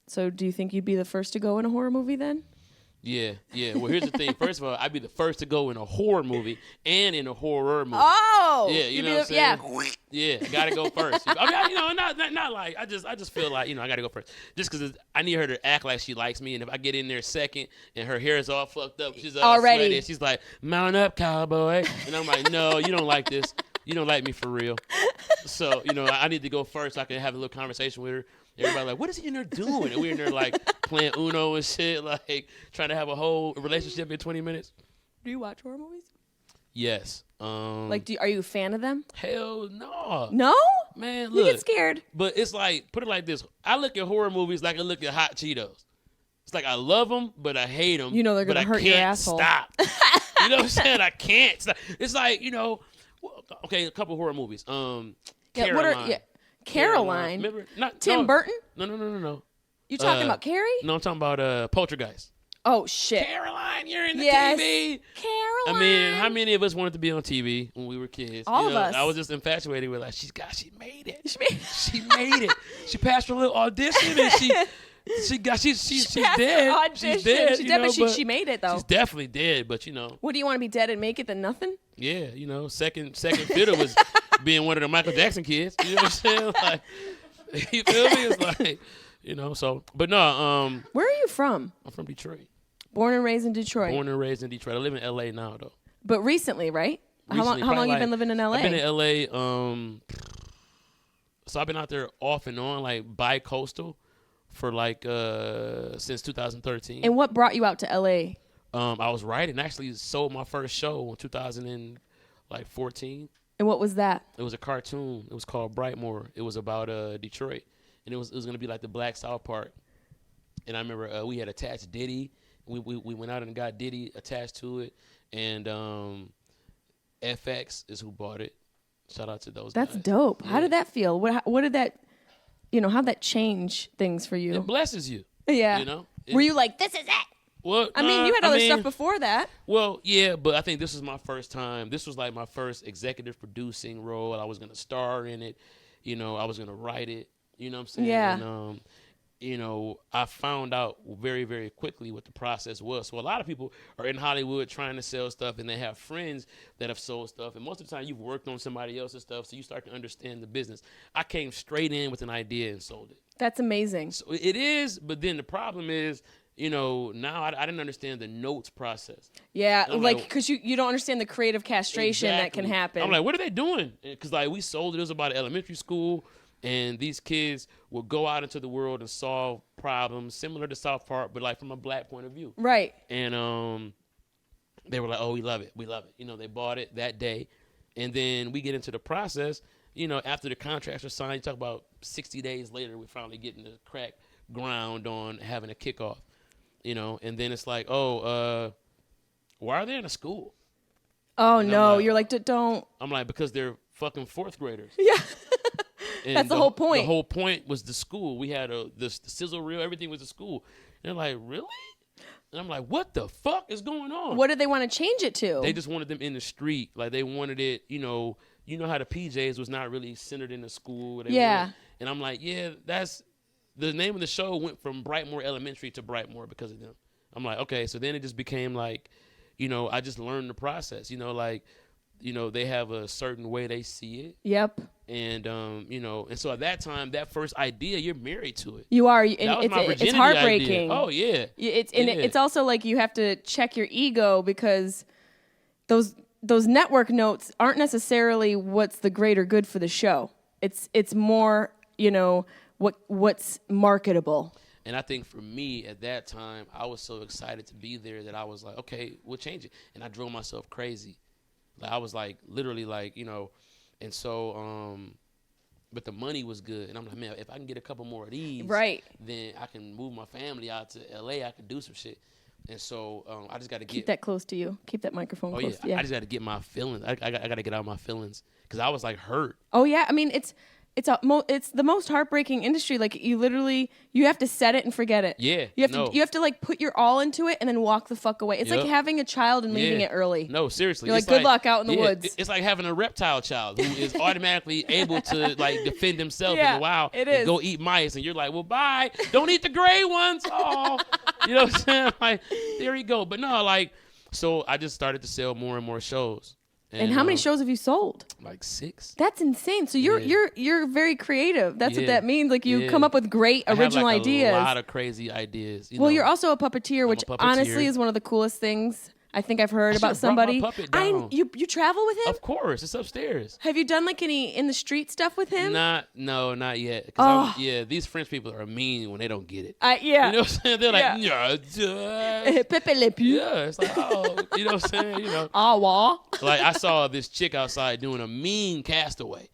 So do you think you'd be the first to go in a horror movie then? Yeah. Well, here's the thing. First of all, I'd be the first to go in a horror movie and in a horror movie. Oh, yeah, you know what I'm saying? Yeah, I gotta go first. I mean, not like I just feel like I gotta go first, just because I need her to act like she likes me, and if I get in there second and her hair is all fucked up, she's all already sweaty, and she's like, "Mount up, cowboy," and I'm like, "No, you don't like this. You don't like me for real." So I need to go first so I can have a little conversation with her. Everybody like, what is he in there doing? And we're in there like playing Uno and shit, like trying to have a whole relationship in 20 minutes. Do you watch horror movies? Yes. Are you a fan of them? Hell no. No? Man, look. You get scared. But it's like, put it like this. I look at horror movies like I look at hot Cheetos. It's like I love them, but I hate them. You know they're going to hurt your asshole. Stop. You know what I'm saying? I can't stop. It's like, okay, a couple horror movies. Caroline. Caroline. Remember? Tim Burton? No. You talking about Carrie? No, I'm talking about Poltergeist. Oh, shit. Caroline, you're in the yes. TV. Caroline. I mean, how many of us wanted to be on TV when we were kids? All of us. I was just infatuated with she made it. She made it. She passed her little audition and she's dead. She's dead. She's dead, but she made it though. She's definitely dead, but What do you want to be dead and make it than nothing? Yeah, second fiddle was being one of the Michael Jackson kids. You know what I'm saying? Like, you feel me? It's like, so, but no. Where are you from? I'm from Detroit. Born and raised in Detroit. Born and raised in Detroit. I live in LA now though. But recently, right? How long you been living in LA? I've been in LA. So I've been out there off and on, like bi-coastal, for since 2013. And what brought you out to LA? I was writing. Actually, sold my first show in 2014. And what was that? It was a cartoon. It was called Brightmoor. It was about Detroit, and it was gonna be like the Black South Park. And I remember we had attached Diddy. We went out and got Diddy attached to it, and FX is who bought it. Shout out to those guys. That's dope. Yeah. How did that feel? What did that, how'd that change things for you? It blesses you. Yeah. Were you like, this is it? Well, I mean, you had other stuff before that. Well, yeah, but I think this was my first time. This was like my first executive producing role. I was going to star in it. I was going to write it. You know what I'm saying? Yeah. And, I found out very, very quickly what the process was. So a lot of people are in Hollywood trying to sell stuff, and they have friends that have sold stuff. And most of the time you've worked on somebody else's stuff, so you start to understand the business. I came straight in with an idea and sold it. That's amazing. So it is, but then the problem is, now I didn't understand the notes process. Yeah, because you don't understand the creative castration that can happen. I'm like, what are they doing? Because we sold it. It was about an elementary school. And these kids would go out into the world and solve problems similar to South Park, but from a black point of view. Right. And they were like, oh, we love it. We love it. They bought it that day. And then we get into the process. After the contracts are signed, you talk about 60 days later, we're finally getting the crack ground on having a kickoff. And then it's like, why are they in a school? Oh, no. You're like, don't. I'm like, because they're fucking fourth graders. Yeah. And that's the whole point. The whole point was the school. We had the sizzle reel. Everything was the school. And they're like, really? And I'm like, what the fuck is going on? What did they want to change it to? They just wanted them in the street. Like, they wanted it, you know how the PJs was not really centered in the school. And I'm like, yeah, that's the name of the show went from Brightmoor Elementary to Brightmoor because of them. I'm like, okay. So then it just became like, I just learned the process, they have a certain way they see it. Yep. And, and so at that time, that first idea, you're married to it. You are. That was my virginity it's heartbreaking. Idea. Oh, yeah. It's also like you have to check your ego because those network notes aren't necessarily what's the greater good for the show. It's more, what's marketable. And I think for me at that time, I was so excited to be there that I was like, okay, we'll change it. And I drove myself crazy. Like, I was like, literally like, and so, but the money was good. And I'm like, man, if I can get a couple more of these, right, then I can move my family out to LA. I can do some shit. And so I just got to keep that close to you. Keep that microphone close. Yeah. I just got to get my feelings. I got to get out my feelings because I was like hurt. Oh, yeah. I mean, it's the most heartbreaking industry. Like you have to set it and forget it. Yeah. You have to like put your all into it and then walk the fuck away. It's like having a child and leaving it early. No, seriously. You're like, good luck out in the woods. It's like having a reptile child who is automatically able to like defend himself in the wild and go eat mice. And you're like, well, bye. Don't eat the gray ones. Oh, you know what I'm saying? Like, there you go. But no, like, so I just started to sell more and more shows. And how many shows have you sold? Like 6. That's insane. So you're very creative. That's what that means. Like you come up with great original ideas. A lot of crazy ideas. You're also a puppeteer, which honestly is one of the coolest things I think I've heard about somebody. You travel with him? Of course, it's upstairs. Have you done like any in the street stuff with him? Not yet. These French people are mean when they don't get it. You know what I'm saying? They're like, Pepe Le Pew. Yeah, it's like, oh, you know what I'm saying? You know, like I saw this chick outside doing a mean castaway,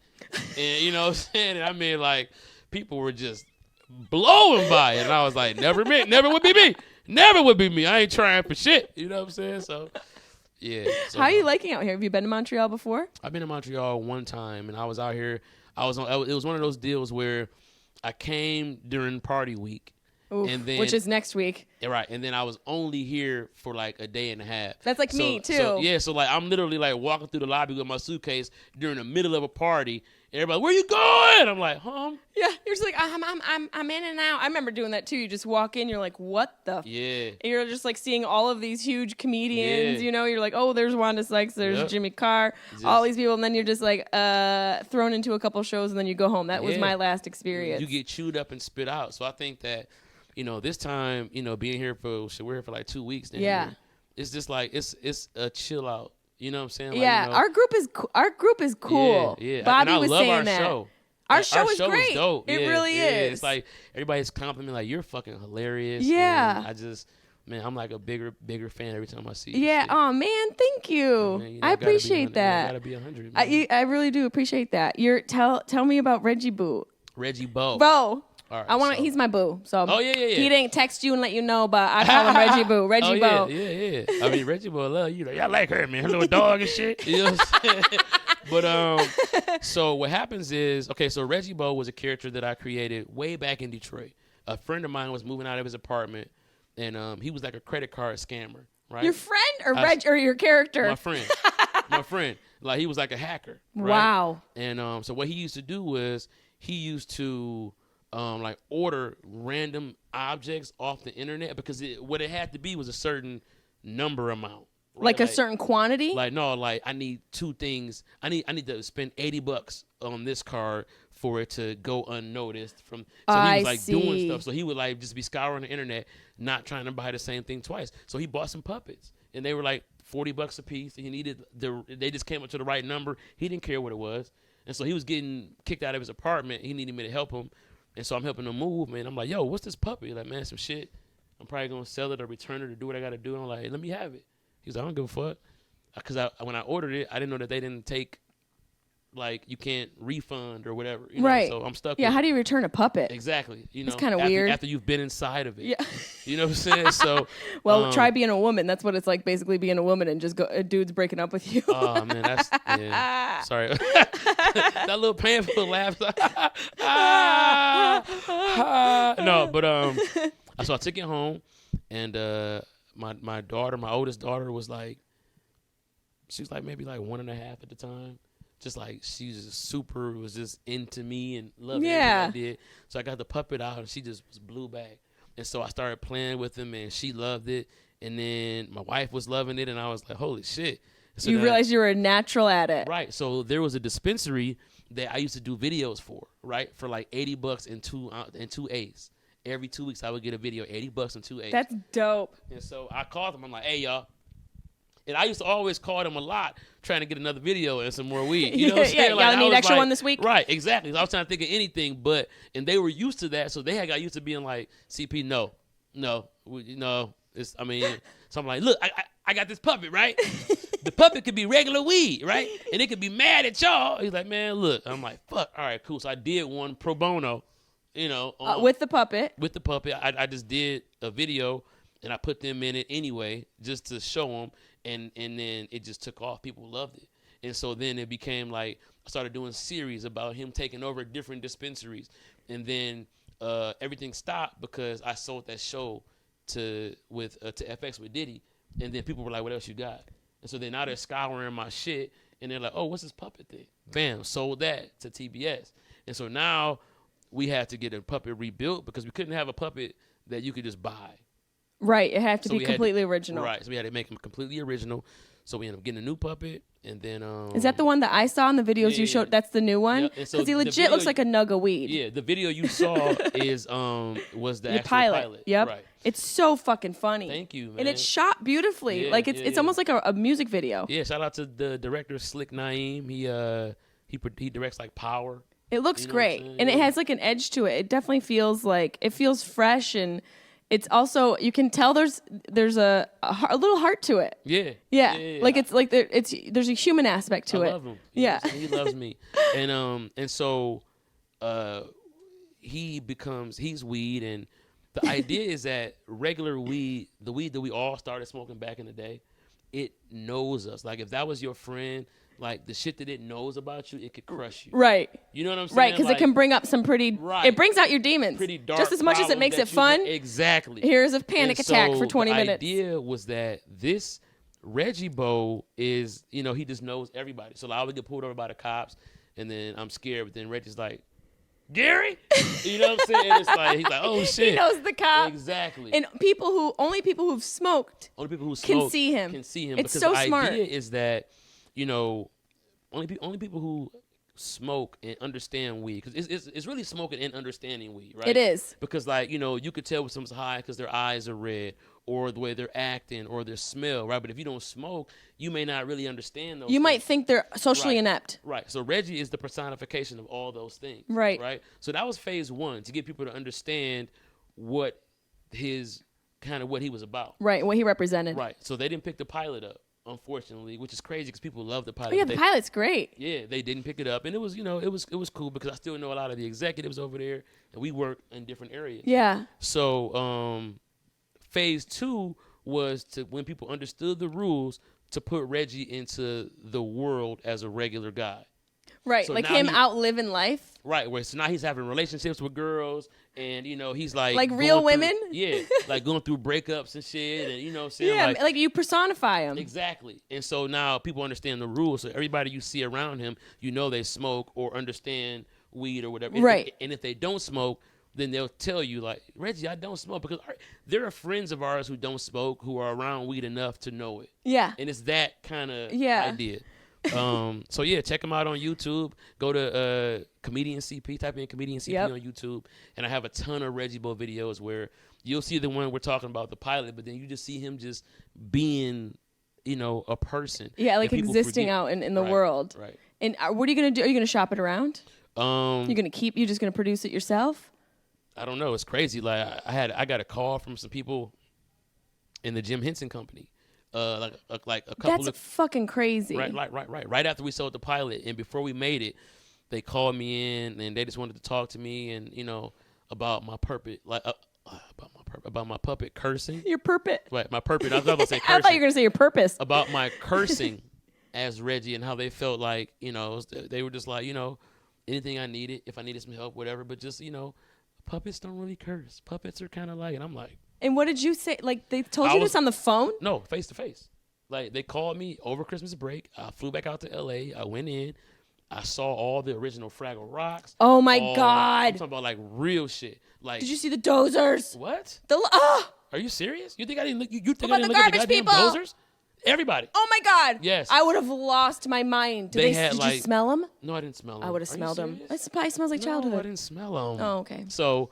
and you know what I'm saying? And I mean, like people were just blowing by it, and I was like, never would be me. Never would be me. I ain't trying for shit. You know what I'm saying? So, yeah. So, how are you liking out here? Have you been to Montreal before? I've been to Montreal one time, and I was out here. It was one of those deals where I came during party week. Oof, and then, which is next week. Right. And then I was only here for like a day and a half. That's like me, too. So like I'm literally like walking through the lobby with my suitcase during the middle of a party. Everybody, where you going? I'm like, Yeah, you're just like, I'm in and out. I remember doing that too. You just walk in, you're like, what the? Yeah. And you're just like seeing all of these huge comedians. You know, you're like, oh, there's Wanda Sykes, there's Jimmy Carr, all these people, and then you're just like thrown into a couple shows, and then you go home. That was my last experience. You get chewed up and spit out. So I think that, you know, this time, you know, being here we're here for like 2 weeks. Then it's just like it's a chill out. You know what I'm saying? Like, yeah, you know, our group is cool. Yeah. Bobby was saying our that. Show. Our show is great. Is dope. It really is. It's like everybody's complimenting like you're fucking hilarious. Yeah. And I'm like a bigger fan every time I see you. Yeah. Oh man, thank you. Man, you know, I appreciate that. Gotta be 100. I really do appreciate that. Tell me about Reggie Boo. Reggie Bo. Bo. All right, he's my boo. So yeah. He didn't text you and let you know, but I call him Reggie Boo. Reggie Bo. Yeah. I mean, Reggie Bo, love you. Y'all like her, man. Her little dog and shit. You know what I'm saying? But so what happens is, so Reggie Bo was a character that I created way back in Detroit. A friend of mine was moving out of his apartment, and he was like a credit card scammer, right? Your friend or your character? My friend. My friend. Like he was like a hacker. Right? Wow. And so what he used to do was he used to like order random objects off the internet because what it had to be was a certain number amount. Right? Like a certain quantity? Like I need 2 things. I need to spend $80 on this card for it to go unnoticed from. So he was like doing stuff. So he would like just be scouring the internet, not trying to buy the same thing twice. So he bought some puppets and they were like $40 a piece. And he needed they just came up to the right number. He didn't care what it was. And so he was getting kicked out of his apartment. He needed me to help him. And so I'm helping him move, man. I'm like, yo, what's this puppy? Like, man, some shit. I'm probably going to sell it or return it or do what I got to do. And I'm like, hey, let me have it. He's like, I don't give a fuck. Because when I ordered it, I didn't know that they didn't take, like, you can't refund or whatever. You know? Right. So I'm stuck with how do you return a puppet? Exactly. You know, it's kind of weird. After you've been inside of it. Yeah. You know what I'm saying? So. Well, try being a woman. That's what it's like, basically being a woman and just a dude's breaking up with you. Oh, man, that's, sorry. That little painful laugh. No, but so I took it home, and my oldest daughter was like, she was like maybe like 1.5 at the time. Just like she was just into me and loved everything I did. So I got the puppet out and she just was blew back. And so I started playing with him and she loved it. And then my wife was loving it and I was like, holy shit. So you realized you were a natural at it. Right. So there was a dispensary that I used to do videos for, right? For like $80 and two A's. Every 2 weeks I would get a video, $80 and 2 A's. That's dope. And so I called them. I'm like, hey, y'all. And I used to always call them a lot trying to get another video and some more weed. You know what I'm saying? Y'all need extra one this week? Right, exactly. So I was trying to think of anything, and they were used to that, so they had got used to being like, CP, no. So I'm like, look, I got this puppet, right? The puppet could be regular weed, right? And it could be mad at y'all. He's like, man, look. I'm like, fuck. All right, cool. So I did one pro bono, with the puppet. With the puppet. I just did a video, and I put them in it anyway just to show them. And then it just took off. People loved it. And so then it became like I started doing series about him taking over different dispensaries, and then everything stopped because I sold that show to FX with Diddy, and then people were like, "What else you got?" And so then now they're scouring my shit, and they're like, "Oh, what's this puppet thing?" Bam, sold that to TBS, and so now we had to get a puppet rebuilt because we couldn't have a puppet that you could just buy. Right, it had to be completely original. Right, so we had to make him completely original. So we ended up getting a new puppet, and then is that the one that I saw in the videos you showed? That's the new one, because he legit looks like a nug of weed. Yeah, the video you saw was the actual pilot. Yep, right. It's so fucking funny. Thank you, man. And it's shot beautifully. Like it's almost like a music video. Yeah, shout out to the director Slick Naeem. He directs like Power. It looks great, and it has like an edge to it. It definitely feels fresh, and it's also, you can tell there's a little heart to it. Yeah. Like it's like there's a human aspect to it. I love him. He loves me, and so he's weed, and the idea is that regular weed, the weed that we all started smoking back in the day, it knows us. Like if that was your friend, like the shit that it knows about you, it could crush you. Right. You know what I'm saying? Right, because it can bring up some it brings out your demons. Pretty dark just as much as it makes it fun. Exactly. Here's a panic attack for 20 minutes. The idea was that this Reggie Bo is, he just knows everybody. So like, I would get pulled over by the cops, and then I'm scared, but then Reggie's like, Gary? You know what I'm saying? And it's like, he's like, oh shit. He knows the cop. Exactly. And only people who've smoked can see him. It's because so smart. The idea is that, only people who smoke and understand weed, because it's really smoking and understanding weed, right? It is. Because you could tell when someone's high because their eyes are red, or the way they're acting, or their smell, right? But if you don't smoke, you may not really understand those. You might think they're socially inept. Right. So Reggie is the personification of all those things. Right. Right. So that was phase one, to get people to understand what he was about. Right. What he represented. Right. So they didn't pick the pilot up, unfortunately, which is crazy because people love the pilot. Oh, yeah, the pilot's great. Yeah, they didn't pick it up, and it was, it was cool because I still know a lot of the executives over there, and we work in different areas. Yeah. So, phase two was to, when people understood the rules, to put Reggie into the world as a regular guy. Right, so like him out living life. Right, where so now he's having relationships with girls, and he's like real women. Like going through breakups and shit, and what I'm saying. Yeah, like you personify him. Exactly, and so now people understand the rules. So everybody you see around him, they smoke or understand weed or whatever. Right, and if they don't smoke, then they'll tell you, like, Reggie, I don't smoke, because there are friends of ours who don't smoke who are around weed enough to know it. Yeah, and it's that kind of idea. So yeah, check them out on YouTube. Go to Comedian CP, type in Comedian CP on YouTube, and I have a ton of Reggie Bo videos where you'll see the one we're talking about, the pilot, but then you just see him just being, a person. Yeah, like existing out in the world. Right. And what are you gonna do? Are you gonna shop it around? You're just gonna produce it yourself? I don't know. It's crazy. Like I got a call from some people in the Jim Henson company. Like a couple That's fucking crazy. Right. Right after we sold the pilot, and before we made it, they called me in, and they just wanted to talk to me, and about my puppet, about my puppet cursing. Your puppet. Right, my puppet. I was about to say cursing. I thought you were gonna say your purpose. About my cursing as Reggie, and how they felt like they were just like anything I needed, if I needed some help, whatever. But just puppets don't really curse. Puppets are kind of like, and I'm like. And what did you say? Like, they told you this on the phone? No, face to face. Like, they called me over Christmas break. I flew back out to L.A. I went in. I saw all the original Fraggle Rocks. Oh, my God. I'm talking about, like, real shit. Like, did you see the dozers? What? Are you serious? You think I didn't look? You think I didn't look at the goddamn people? Dozers? Everybody. Oh, my God. Yes. I would have lost my mind. Did you smell them? No, I didn't smell them. I would have smelled them. It probably smells like childhood. No, I didn't smell them. Oh, okay. So,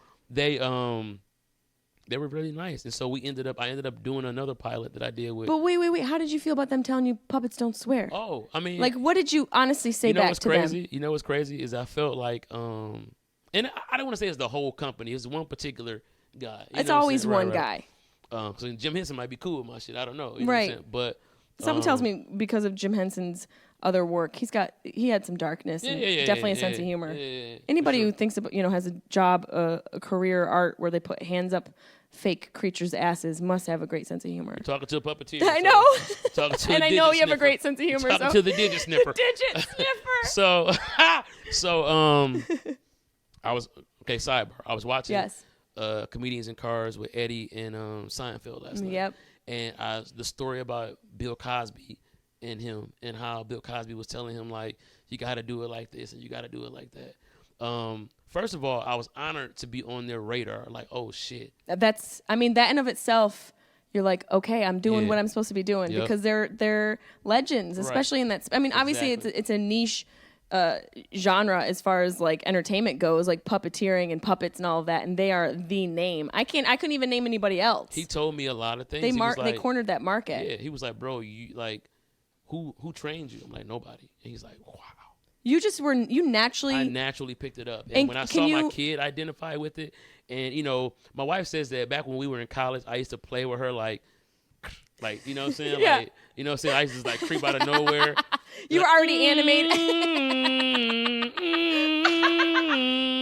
they were really nice, and so I ended up doing another pilot that I did with. But wait, how did you feel about them telling you puppets don't swear? Oh, I mean, like, what did you honestly say back to them? You know what's crazy is I felt like, and I don't want to say it's the whole company. It's one particular guy. It's always one guy. So Jim Henson might be cool with my shit. I don't know. Right. But something tells me because of Jim Henson's other work, he had some darkness and definitely a sense of humor. Anybody who thinks about, has a job, a career, art where they put hands up fake creatures' asses must have a great sense of humor. You're talking to a puppeteer. I know. Talking to and I know you have a great sense of humor. Talking to the digit sniffer. Digit sniffer. I was sidebar. I was watching Yes. Comedians in Cars with Eddie and Seinfeld last night. Yep. And the story about Bill Cosby and him, and how Bill Cosby was telling him, like, you got to do it like this and you got to do it like that. First of all, I was honored to be on their radar. Like, oh shit. That in of itself, you're like, okay, I'm doing what I'm supposed to be doing, because they're legends, especially in that. I mean, obviously it's a niche genre as far as like entertainment goes, like puppeteering and puppets and all of that, and they are the name. I couldn't even name anybody else. He told me a lot of things. They cornered that market. Yeah, he was like, bro, you like, who trained you? I'm like, nobody. And he's like, wow. I naturally picked it up. And when I saw my kid identify with it, and, you know, my wife says that back when we were in college, I used to play with her like, you know what I'm saying? Yeah. Like, you know what I'm saying? I used to just like creep out of nowhere. You were already animated.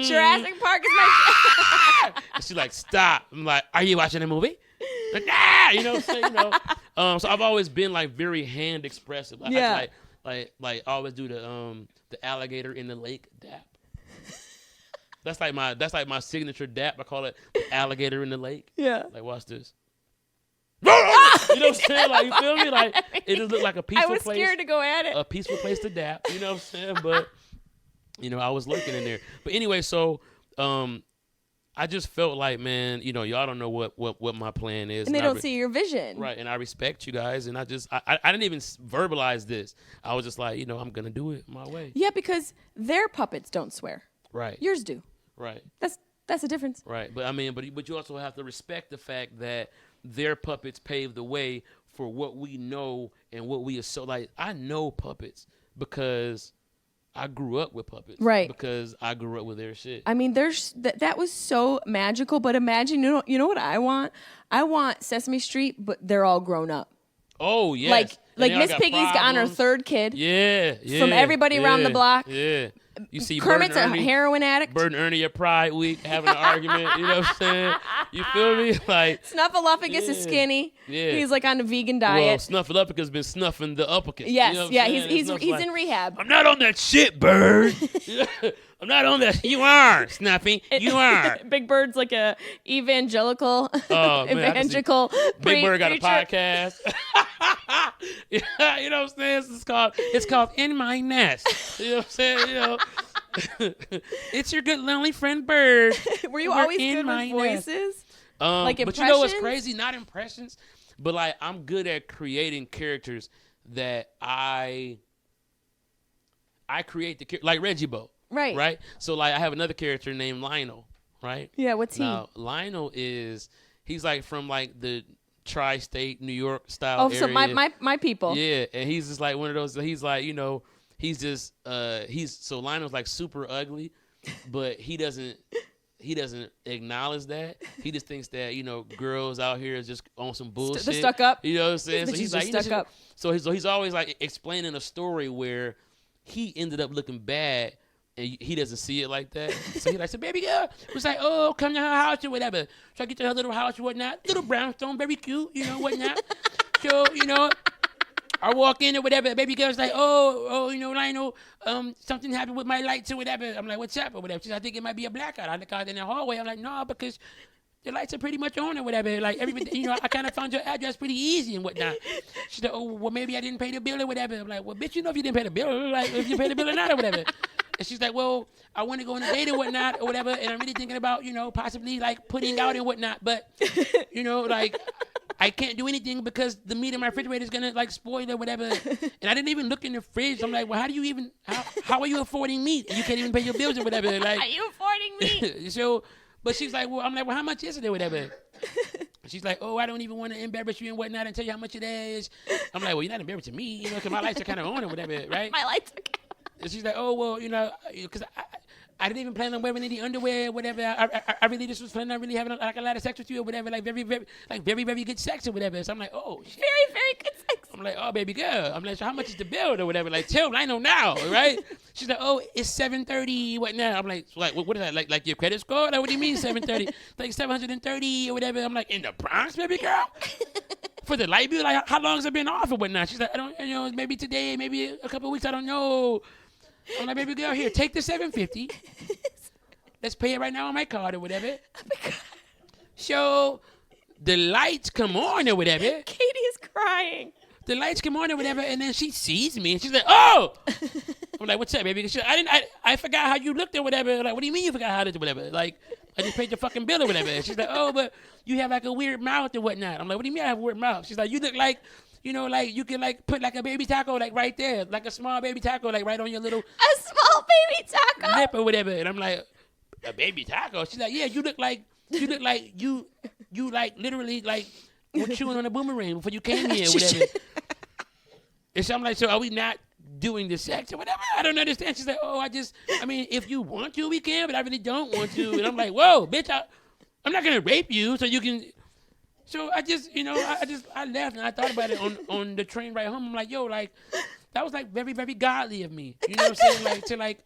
Jurassic Park is my... She's like, stop. I'm like, are you watching a movie? Like, ah! You know what I'm saying? You know? So I've always been like very hand expressive. Like, I always do the alligator in the lake dap. That's like my signature dap. I call it the alligator in the lake. Yeah. Like, watch this. You know what I'm saying? Like, you feel me? Like, it just looked like a peaceful place. I was scared to go at it. A peaceful place to dap. You know what I'm saying? But, you know, I was lurking in there. But anyway, so I just felt like, man, you know, y'all don't know what my plan is. And they don't see your vision. Right. And I respect you guys. And I didn't even verbalize this. I was just like, you know, I'm going to do it my way. Yeah, because their puppets don't swear. Right. Yours do. Right. That's the difference. Right. But I mean, but you also have to respect the fact that their puppets paved the way for what we know and what we associate. Like, I know puppets because I grew up with puppets. Right. Because I grew up with their shit. I mean, that was so magical. But imagine, you know what I want? I want Sesame Street, but they're all grown up. Oh, yes. Like Miss Piggy's on her third kid. Yeah. From everybody around the block. Yeah. You see Kermit's a heroin addict. Bert and Ernie at Pride Week having an argument. You know what I'm saying? You feel me? Like, Snuffleupagus is skinny. Yeah. He's like on a vegan diet. Well, Snuffleupagus has been snuffing the uppercut. Yes, you know yeah. He's in rehab. I'm not on that shit, Bird. I'm not on that. You are, Snuffy. You are. Big Bird's like a evangelical, evangelical. Big Bird got a podcast. You know what I'm saying? It's called In My Nest. You know what I'm saying? You know, it's your good lonely friend Bird. Were you always good with voices? Like impressions? But you know what's crazy? Not impressions, but like I'm good at creating characters that I create the character, like Reggie Bo. Right. Right. So like I have another character named Lionel. Right. Yeah. What's he? Now Lionel he's like from like the tri-state New York style area. So my people. Yeah, and he's just like one of those. He's like, you know, he's just so Lionel's like super ugly, but he doesn't acknowledge that. He just thinks that, you know, girls out here is just on some bullshit. They're stuck up. You know what I'm saying? So he's like stuck up. So he's always like explaining a story where he ended up looking bad. And he doesn't see it like that. So he's like, so baby girl, was like, oh, come to her house or whatever. So I get to her little house or whatnot. Little brownstone, very cute, you know, whatnot. So, you know, I walk in or whatever. Baby girl's like, oh, you know, Lionel, something happened with my lights or whatever. I'm like, what's up or whatever? She's like, I think it might be a blackout. I look out in the hallway. I'm like, no, because the lights are pretty much on or whatever. Like, everybody, you know, I kind of found your address pretty easy and whatnot. She's like, oh, well, maybe I didn't pay the bill or whatever. I'm like, well, bitch, you know if you didn't pay the bill, like, if you paid the bill or not or whatever. And she's like, well, I want to go on a date or whatnot or whatever, and I'm really thinking about, you know, possibly, like, putting out and whatnot. But, you know, like, I can't do anything because the meat in my refrigerator is going to, like, spoil or whatever. And I didn't even look in the fridge. I'm like, well, how are you affording meat? And you can't even pay your bills or whatever. Like, are you affording meat? So, but she's like, well, I'm like, well, how much is it or whatever? She's like, oh, I don't even want to embarrass you and whatnot and tell you how much it is. I'm like, well, you're not embarrassing me, you know, because my lights are kind of on or whatever, right? My lights are And she's like, oh, well, you know, because I didn't even plan on wearing any underwear or whatever. I really just was planning on really having like a lot of sex with you or whatever, like very, very, like very, very good sex or whatever. So I'm like, oh, shit. Very, very good sex. I'm like, oh, baby girl. I'm like, so how much is the bill or whatever? Like, tell me, I know now, right? She's like, oh, it's $730. What now? I'm like, what is that? Like your credit score? Like, what do you mean $730? Like $730 or whatever. I'm like, in the Bronx, baby girl? For the light bill? Like, how long has it been off or whatnot? She's like, I don't, maybe today, maybe a couple of weeks, I don't know. I'm like, baby girl, here, take the $750. Let's pay it right now on my card or whatever. Oh my God. So the lights come on or whatever. Katie is crying. The lights come on or whatever, and then she sees me and she's like, "Oh!" I'm like, "What's up, baby?" She's like, I forgot how you looked or whatever. Like, what do you mean you forgot how to do whatever? Like, I just paid your fucking bill or whatever. She's like, "Oh, but you have like a weird mouth or whatnot." I'm like, "What do you mean I have a weird mouth?" She's like, "You look like, you know, like you can like put like a baby taco like right there, like a small baby taco like right on your little a small baby taco lip or whatever." And I'm like, "A baby taco?" She's like, "Yeah, you look like you like literally like were chewing on a boomerang before you came here or whatever." And so I'm like, "So are we not doing the sex or whatever?" I don't understand. She's like, "Oh, I mean, if you want to, we can, but I really don't want to." And I'm like, "Whoa, bitch, I'm not gonna rape you, so you can." So I just, you know, I left and I thought about it on the train ride home. I'm like, yo, like that was like very, very godly of me. You know what I'm saying? Like to like,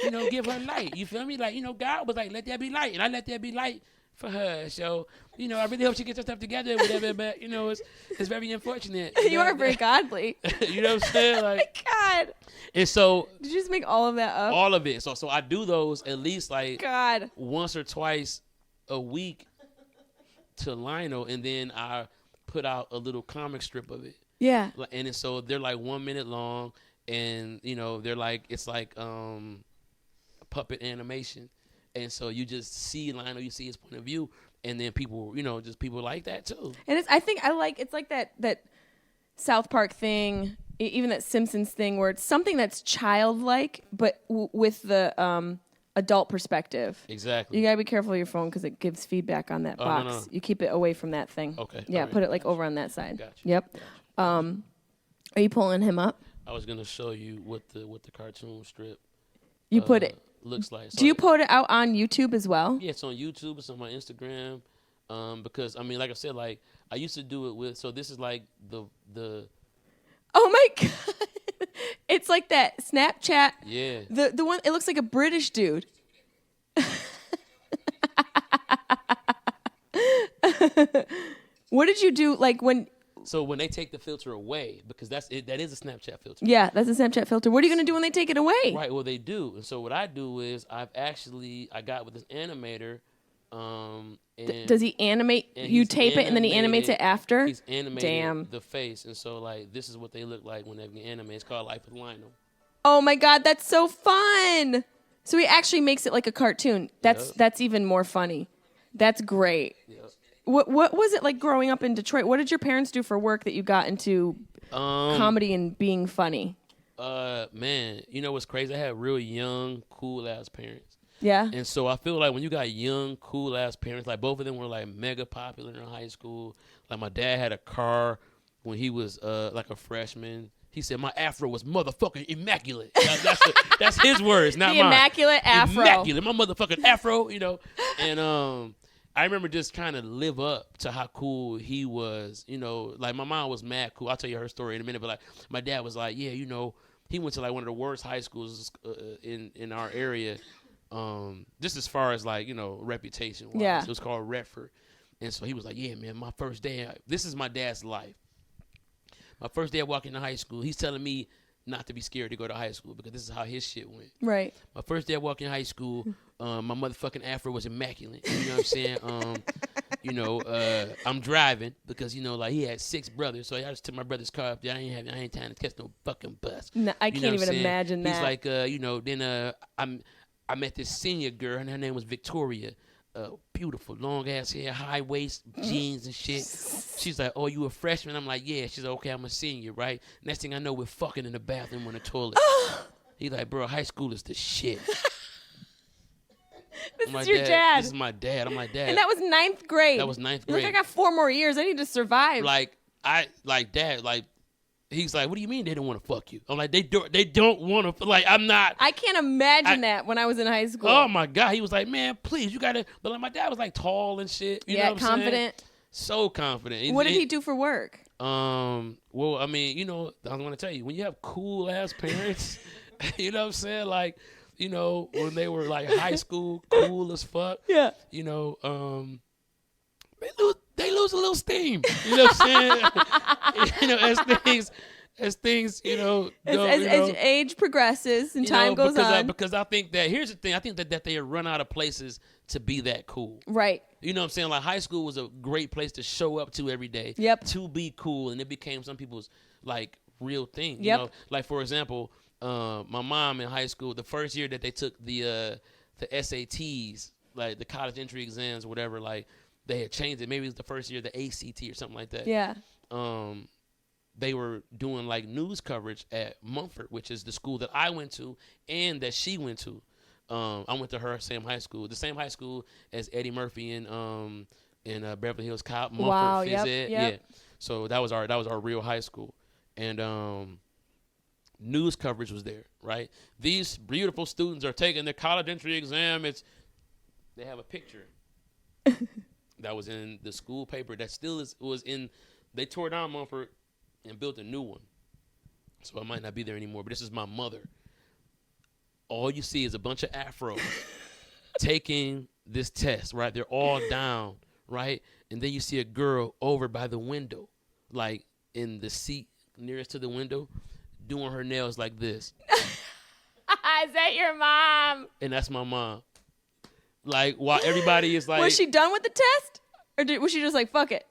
you know, give her light. You feel me? Like, you know, God was like, let there be light, and I let there be light for her. So, you know, I really hope she gets her stuff together or whatever. But you know, it's very unfortunate. You are very godly. You know what I'm saying? Like, oh my God. And so, did you just make all of that up? All of it. So I do those at least like God once or twice a week to Lionel, and then I put out a little comic strip of it. Yeah. And so they're like 1 minute long, and you know they're like it's like puppet animation, and so you just see Lionel, you see his point of view, and then people, you know, just people like that too. And it's like that South Park thing, even that Simpsons thing, where it's something that's childlike, but with the adult perspective. Exactly. You gotta be careful of your phone because it gives feedback on that box. No. You keep it away from that thing. Okay. Yeah, right. put it like over on that side. Gotcha. Yep. Gotcha. Are you pulling him up? I was gonna show you what the cartoon strip. You put it. Looks like. So do you put it out on YouTube as well? Yeah, it's on YouTube. It's on my Instagram. Because I mean, like I said, like I used to do it with. So this is like the. Oh my God. It's like that Snapchat. Yeah. The one, it looks like a British dude. What did you do like when... So when they take the filter away, because that is a Snapchat filter. Yeah, that's a Snapchat filter. What are you going to do when they take it away? Right, well they do. And so what I do is I got with this animator. And does he animate? You tape it and then he animates it after? He's animating the face. And so like this is what they look like when they get animated. It's called Life with Lionel. Oh my God, that's so fun. So he actually makes it like a cartoon. That's even more funny. That's great. Yep. What was it like growing up in Detroit? What did your parents do for work that you got into comedy and being funny? Man, you know what's crazy? I had real young, cool ass parents. Yeah. And so I feel like when you got young, cool ass parents, like both of them were like mega popular in high school. Like my dad had a car when he was like a freshman. He said my afro was motherfucking immaculate. That's his words, not mine. The immaculate afro. Immaculate, my motherfucking afro, you know. And I remember just trying to live up to how cool he was, you know. Like my mom was mad cool. I'll tell you her story in a minute, but like my dad was like, yeah, you know, he went to like one of the worst high schools in our area. Just as far as like, you know, reputation wise. Yeah. It was called Redford. And so he was like, yeah, man, my first day, this is my dad's life. My first day walking to high school, he's telling me not to be scared to go to high school because this is how his shit went. Right. My first day walking high school, my motherfucking afro was immaculate. You know what I'm saying? You know, I'm driving because, you know, like he had 6 brothers. So I just took my brother's car up there. I ain't time to catch no fucking bus. No, I can't even imagine that. He's like, you know, then I met this senior girl, and her name was Victoria. Beautiful, long ass hair, high waist, jeans and shit. She's like, "Oh, you a freshman?" I'm like, "Yeah." She's like, "Okay, I'm a senior, right?" Next thing I know, we're fucking in the bathroom on the toilet. He's like, "Bro, high school is the shit." This is your dad. This is my dad. I'm like, "Dad." And that was 9th grade. That was 9th grade. You're like, I got 4 more years. I need to survive. Like, Dad, like, he's like, "What do you mean they don't want to fuck you?" I'm like, they don't want to. Like, I'm not. I can't imagine that when I was in high school. Oh my God, he was like, "Man, please, you gotta." But like, my dad was like tall and shit. You know what I'm confident. saying? So confident. What did he do for work? Well, I mean, I'm going to tell you, when you have cool ass parents, you know what I'm saying? Like, when they were like high school, cool as fuck. Yeah. They lose a little steam. You know what I'm saying? as things, as age progresses and time goes on. Because I think that here's the thing. I think that they run out of places to be that cool. Right. You know what I'm saying? Like high school was a great place to show up to every day. Yep. To be cool, and it became some people's like real thing. Yep. Like for example, my mom in high school, the first year that they took the SATs, like the college entry exams, or whatever, like they had changed it. Maybe it was the first year the ACT or something like that. Yeah. They were doing like news coverage at Mumford, which is the school that I went to and that she went to. I went to her same high school, the same high school as Eddie Murphy in Beverly Hills Cop. Mumford wow. Phys Ed. Yep. Yeah. So that was our real high school, and news coverage was there. Right. These beautiful students are taking their college entry exam. They have a picture that was in the school paper that still was in. They tore down Mumford and built a new one. So I might not be there anymore, but this is my mother. All you see is a bunch of afro taking this test, right? They're all down, right? And then you see a girl over by the window, like in the seat nearest to the window, doing her nails like this. Is that your mom? And that's my mom. Like, while everybody is like... Was she done with the test? Or was she just like, fuck it?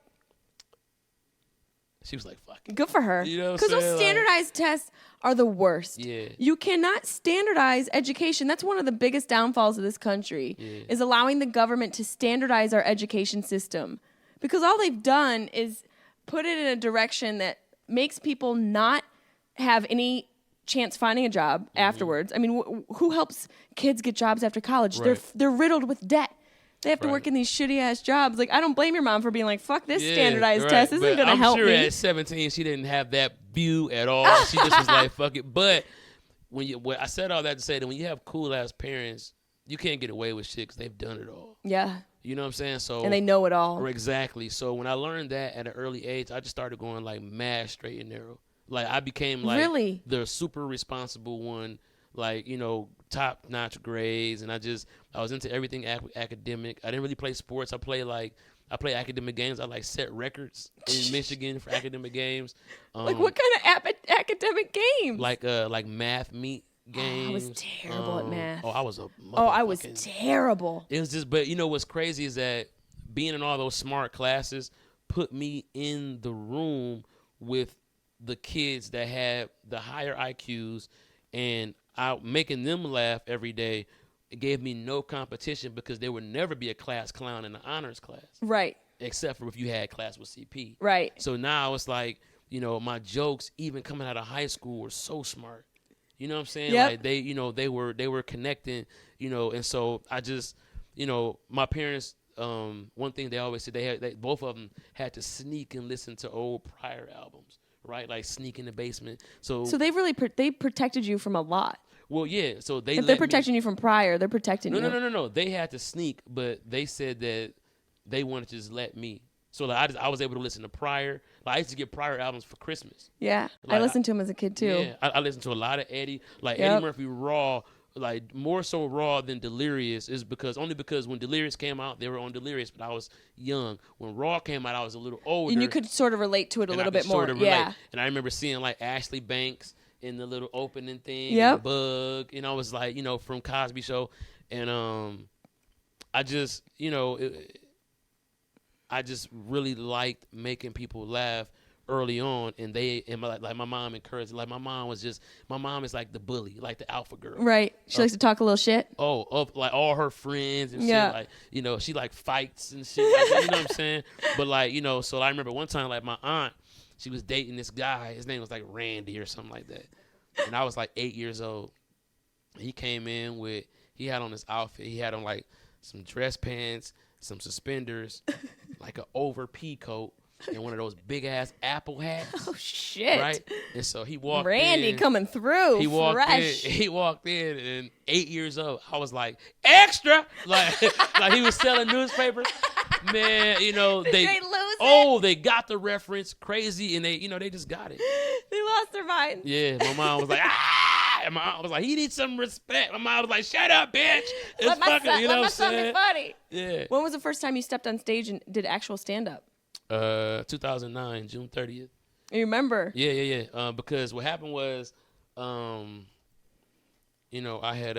She was like, fuck it. Good for her. You know what I'm Because those saying? standardized tests are the worst. Yeah. You cannot standardize education. That's one of the biggest downfalls of this country, is allowing the government to standardize our education system. Because all they've done is put it in a direction that makes people not have any chance finding a job afterwards. I mean, who helps kids get jobs after college? Right. They're riddled with debt. They have to work in these shitty ass jobs. Like, I don't blame your mom for being like, fuck this standardized test. This isn't going to help me. I'm sure at 17 she didn't have that view at all. She just was like, fuck it. But when I said all that to say that when you have cool ass parents, you can't get away with shit because they've done it all. Yeah. You know what I'm saying? So and they know it all. Exactly. So when I learned that at an early age, I just started going like mad straight and narrow. Like I became like the super responsible one, like, top notch grades, and I was into everything academic. I didn't really play sports. I play academic games. I like set records in Michigan for academic games. Like what kind of academic games? Like math meet games. I was terrible at math. I was terrible. It was just, but what's crazy is that being in all those smart classes put me in the room with the kids that had the higher IQs, and making them laugh every day. It gave me no competition because there would never be a class clown in the honors class. Right. Except for if you had class with CP. Right. So now it's like, my jokes even coming out of high school were so smart. You know what I'm saying? Yep. Like they were connecting, and so I just, my parents, one thing they always said, both of them had to sneak and listen to old Pryor albums. Right, like sneak in the basement. So they really they protected you from a lot. Well, yeah. So if they're protecting you from Pryor, they're protecting you. No. They had to sneak, but they said that they wanted to just let me. So like I was able to listen to Pryor. Like I used to get Pryor albums for Christmas. Yeah, like, I listened to him as a kid too. Yeah, I listened to a lot of Eddie, Eddie Murphy Raw. Like more so Raw than Delirious is because when Delirious came out, they were on Delirious, but I was young. When Raw came out, I was a little older. And you could sort of relate to it a little bit more. Yeah. And I remember seeing like Ashley Banks in the little opening thing, and Bug, I was like, from Cosby Show. And I just, I just really liked making people laugh early on, and my mom encouraged. Like my mom is like the bully, like the alpha girl. Right. She likes to talk a little shit. Like all her friends and shit. Like she like fights and shit. Like, you know what I'm saying? But like so I remember one time like my aunt, she was dating this guy. His name was like Randy or something like that, and I was like 8 years old. He came in he had on this outfit. He had on like some dress pants, some suspenders, like an over pea coat. And one of those big ass Apple hats. Oh shit! Right, and so he walked. Randy coming through. He walked fresh. He walked in, and 8 years old, I was like extra, like he was selling newspapers. Man, you know, they lose they got the reference crazy, and they just got it. They lost their mind. Yeah, my mom was like, ah! And my aunt was like, he needs some respect. My mom was like, shut up, bitch. It's let my fucking, son, let my son be funny. Yeah. When was the first time you stepped on stage and did actual stand-up? 2009, June 30th. You remember? Yeah. Because what happened was, I had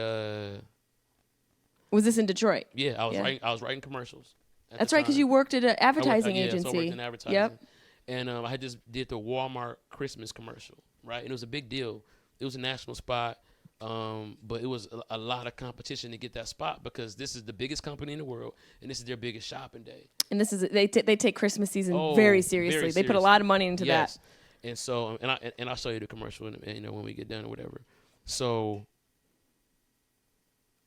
Was this in Detroit? Yeah, I was writing commercials. That's right, because you worked at an advertising agency. So I worked in advertising. Yep. And I had just did the Walmart Christmas commercial, right? And it was a big deal. It was a national spot, but it was a lot of competition to get that spot because this is the biggest company in the world, and this is their biggest shopping day. And this is they take Christmas season very seriously. They put a lot of money into that. And so, and I'll show you the commercial, when we get done or whatever. So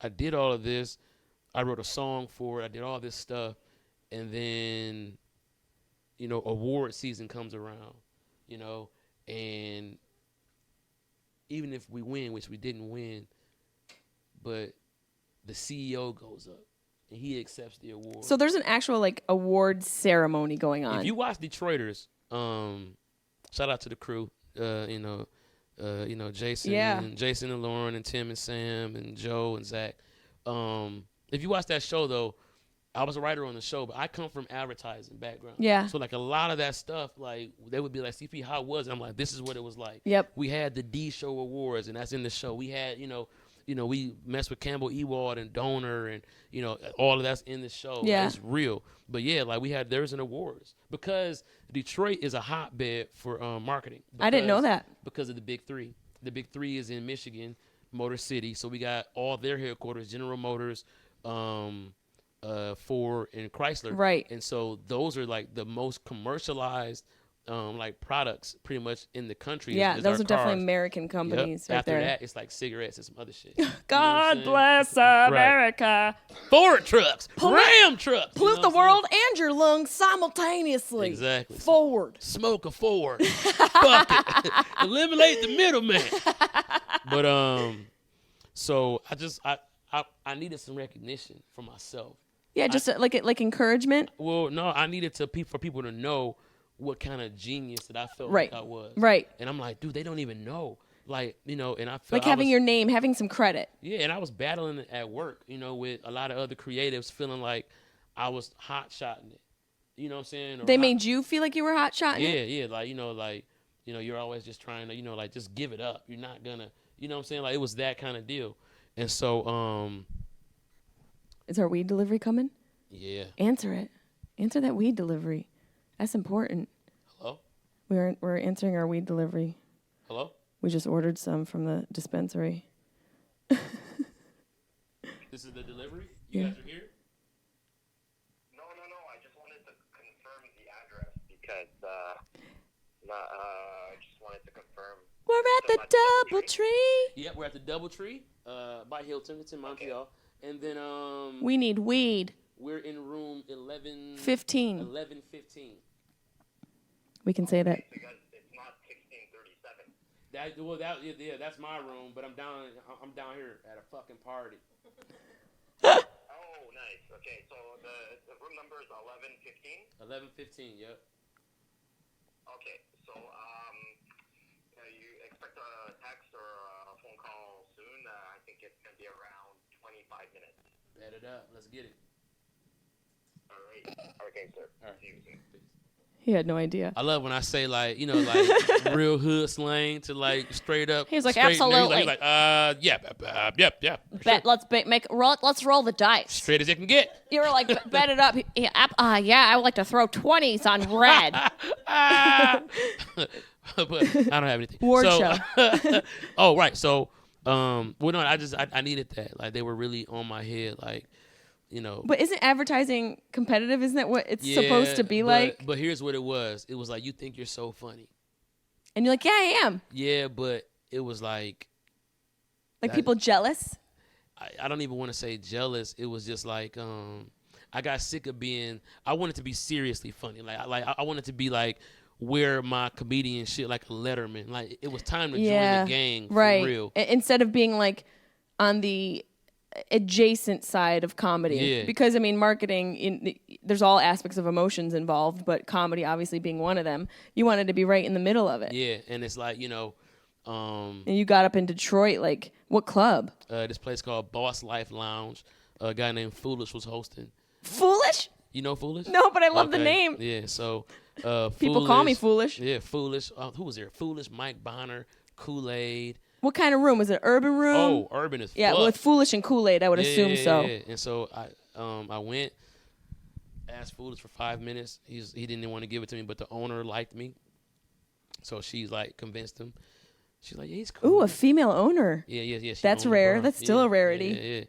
I did all of this. I wrote a song for it. I did all this stuff. And then, award season comes around, and even if we win, which we didn't win, but the CEO goes up and he accepts the award. So there's an actual award ceremony going on. If you watch Detroiters, shout out to the crew, Jason, Jason and Lauren and Tim and Sam and Joe and Zach. If you watch that show though, I was a writer on the show, but I come from advertising background. Yeah. So a lot of that stuff, they would be like, CP, how was it? I'm like, this is what it was like. Yep. We had the D Show Awards, and that's in the show. We had, we messed with Campbell Ewald and Donor, and all of that's in the show. Yeah. It's real. But yeah, there's an awards because Detroit is a hotbed for marketing. I didn't know that. Because of the Big Three. The Big Three is in Michigan, Motor City. So we got all their headquarters, General Motors, Ford and Chrysler. Right. And so those are the most commercialized products pretty much in the country. Yeah, those are definitely American companies right After there. that, it's cigarettes and some other shit. God bless America. Right. Ford trucks, Ram trucks. Pollute the world and your lungs simultaneously. Exactly. Ford. Smoke a Ford. Fuck it. Eliminate the middleman. But so I needed some recognition for myself. Yeah, just like encouragement. Well, no, I needed for people to know what kind of genius that I felt like I was. Right. And I'm like, dude, they don't even know. And I felt having your name, having some credit. Yeah, and I was battling it at work, with a lot of other creatives feeling like I was hot-shotting it. You know what I'm saying? They made you feel like you were hot-shotting it? Yeah, you're always just trying to, just give it up. You're not gonna, you know what I'm saying? It was that kind of deal. And so, is our weed delivery coming? Yeah. Answer it. Answer that weed delivery. That's important. Hello? We're answering our weed delivery. Hello? We just ordered some from the dispensary. This is the delivery? You guys are here? No. I just wanted to confirm the address because I just wanted to confirm. We're at the DoubleTree. Yeah, we're at the DoubleTree by Hilton. It's in Montreal. Okay. And then we need weed. We're in room 1115. 1115. We can say that. Because it's not 1637. That's my room, but I'm down here at a fucking party. Oh, nice. Okay, so the room number is 1115. 1115. Yep. Okay, so you expect a text or a phone call soon? I think it's gonna be around 25 minutes. Bet it up. Let's get it. All right. Okay, sir. All right. See you soon. He had no idea. I love when I say real hood slang to straight up. He was like, absolutely. He's like, yeah. Let's roll the dice. Straight as it can get. You were like, bet it up. Yeah, I would like to throw 20s on red. But I don't have anything. Ward show. Oh, right. So, I needed that. They were really on my head, But isn't advertising competitive? Isn't that what it's supposed to be like? But here's what it was. It was you think you're so funny. And you're like, yeah, I am. Yeah, but it was people jealous? I don't even want to say jealous. It was just I got sick of I wanted to be seriously funny. I wanted to be wear my comedian shit like a Letterman. It was time to join the gang for real. Instead of being on the adjacent side of comedy. Yeah. Because, I mean, marketing, there's all aspects of emotions involved, but comedy obviously being one of them. You wanted to be right in the middle of it. Yeah, and it's like, And you got up in Detroit, like, what club? this place called Boss Life Lounge. A guy named Foolish was hosting. Foolish? You know Foolish? No, but I love the name. Yeah, so People call me Foolish. Yeah, Foolish. Who was there? Foolish, Mike Bonner, Kool-Aid. What kind of room? Was it an urban room? Oh, urban as yeah, fuck. with Foolish and Kool-Aid, I would assume so. Yeah. And so I went, asked Foolish for 5 minutes. He didn't want to give it to me, but the owner liked me. So she's like convinced him. She's like, yeah, he's cool. Ooh, a female owner. Yeah. That's rare. That's still a rarity.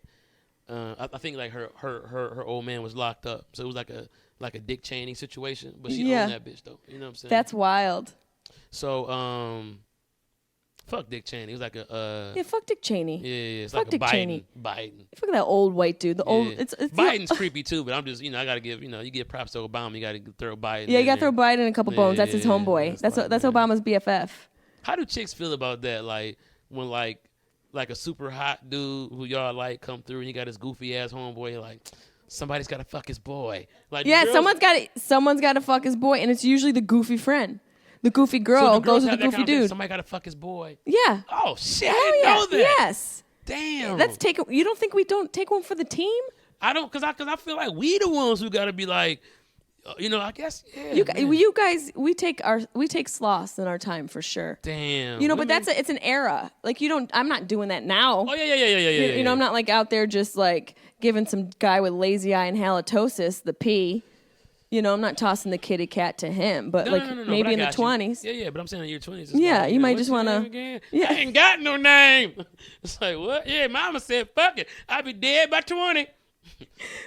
Yeah. I think like her old man was locked up, so it was like a Dick Cheney situation. But she owned that bitch though. You know what I'm saying? That's wild. So fuck Dick Cheney. He was like yeah, fuck Dick Cheney. Yeah. It's fuck like Dick a Biden. Cheney. Biden. Fuck that old white dude. The old. It's Biden's creepy too, but I'm just I gotta give you give props to Obama. You gotta throw Biden. Yeah, you gotta throw Biden a couple bones. That's his homeboy. That's Obama's BFF. How do chicks feel about that? Like when like a super hot dude who y'all like come through and you got this goofy ass homeboy, you're like, somebody's gotta fuck his boy. Like yeah, someone's gotta fuck his boy, and it's usually the goofy friend. The goofy girl goes with the goofy dude. Somebody gotta fuck his boy. Yeah. Oh shit! I didn't know that. Yes. Damn. You don't think we don't take one for the team? I don't, cause I feel like we the ones who gotta be like, I guess. Yeah. You guys, we take sloths in our time for sure. Damn. But it's an era. Like I'm not doing that now. Oh yeah. I'm not like out there just like giving some guy with lazy eye and halitosis the pee. I'm not tossing the kitty cat to him, but maybe but in the 20s. Yeah, but I'm saying in your 20s. Yeah, like, you might just want to. Yeah. I ain't got no name. It's like, what? Yeah, mama said, fuck it. I'll be dead by 20.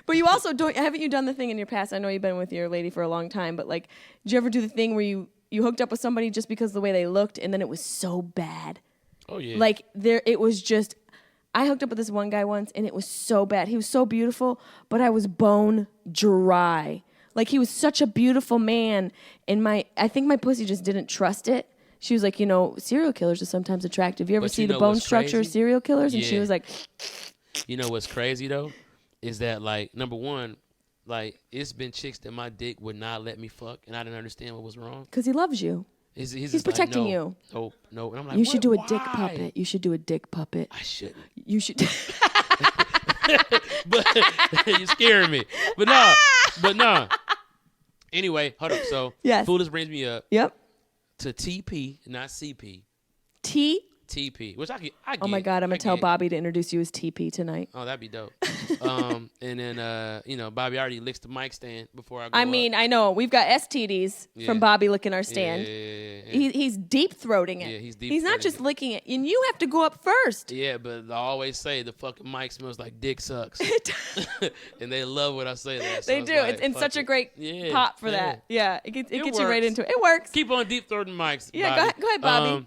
But you also haven't you done the thing in your past? I know you've been with your lady for a long time, but like, did you ever do the thing where you hooked up with somebody just because of the way they looked, and then it was so bad? Oh, yeah. Like, it was just. I hooked up with this one guy once, and it was so bad. He was so beautiful, but I was bone dry. Like, he was such a beautiful man, and I think my pussy just didn't trust it. She was like, serial killers are sometimes attractive. You ever see the bone structure of serial killers? And she was like... You know what's crazy, though? Is that, like, number one, like, it's been chicks that my dick would not let me fuck, and I didn't understand what was wrong. Because he loves you. He's protecting like, you. No. And I'm like, you should do a dick why? puppet. You should do a dick puppet. I shouldn't. You should... But you're scaring me. But no. Anyway, hold up. So, yes. Foolish brings me up. Yep. To TP, not CP. TP, which I get. Oh my God, I'm gonna tell Bobby to introduce you as TP tonight. Oh, that'd be dope. And then Bobby already licks the mic stand before I go. I know we've got STDs from Bobby licking our stand. Yeah. He's deep throating it. Yeah, he's not just licking it, and you have to go up first. Yeah, but I always say the fucking mic smells like dick sucks, and they love when I say that. So they do. Like, it's such a great pop for that. Yeah, it gets you right into it. It works. Keep on deep throating mics. Yeah, Bobby. go ahead, Bobby.